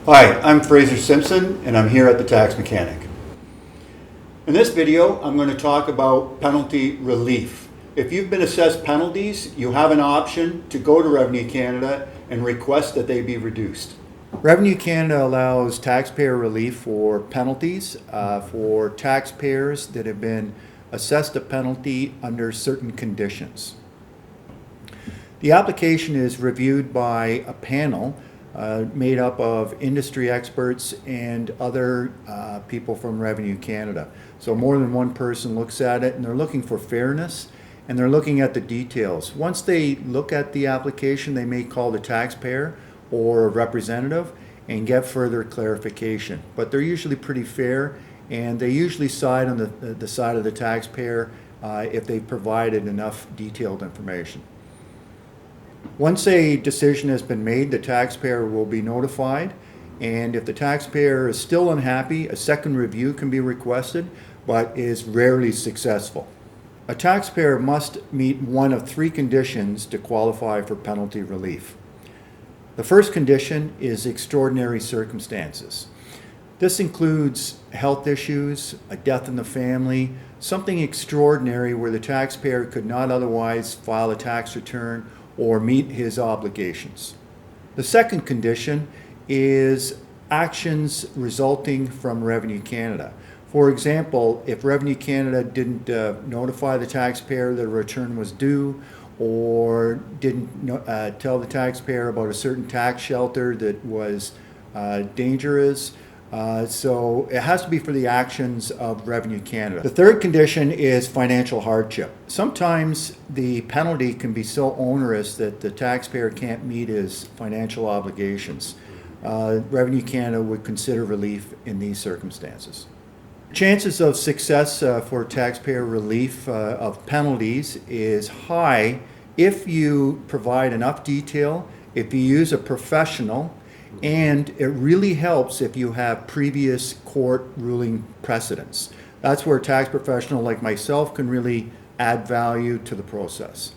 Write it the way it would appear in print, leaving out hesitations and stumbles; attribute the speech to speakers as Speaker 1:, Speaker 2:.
Speaker 1: Hi, I'm Fraser Simpson and I'm here at the Tax Mechanic. In this video, I'm going to talk about penalty relief. If you've been assessed penalties, you have an option to go to Revenue Canada and request that they be reduced. Revenue Canada allows taxpayer relief for penalties for taxpayers that have been assessed a penalty under certain conditions. The application is reviewed by a panel made up of industry experts and other people from Revenue Canada. So more than one person looks at it, and they're looking for fairness, and they're looking at the details. Once they look at the application, they may call the taxpayer or a representative and get further clarification. But they're usually pretty fair, and they usually side on the side of the taxpayer if they've provided enough detailed information. Once a decision has been made, the taxpayer will be notified, and if the taxpayer is still unhappy, a second review can be requested, but is rarely successful. A taxpayer must meet one of three conditions to qualify for penalty relief. The first condition is extraordinary circumstances. This includes health issues, a death in the family, something extraordinary where the taxpayer could not otherwise file a tax return or meet his obligations. The second condition is actions resulting from Revenue Canada. For example, if Revenue Canada didn't notify the taxpayer that a return was due, or didn't tell the taxpayer about a certain tax shelter that was dangerous. So it has to be for the actions of Revenue Canada. The third condition is financial hardship. Sometimes the penalty can be so onerous that the taxpayer can't meet his financial obligations. Revenue Canada would consider relief in these circumstances. Chances of success for taxpayer relief of penalties is high if you provide enough detail, if you use a professional, and it really helps if you have previous court ruling precedents. That's where a tax professional like myself can really add value to the process.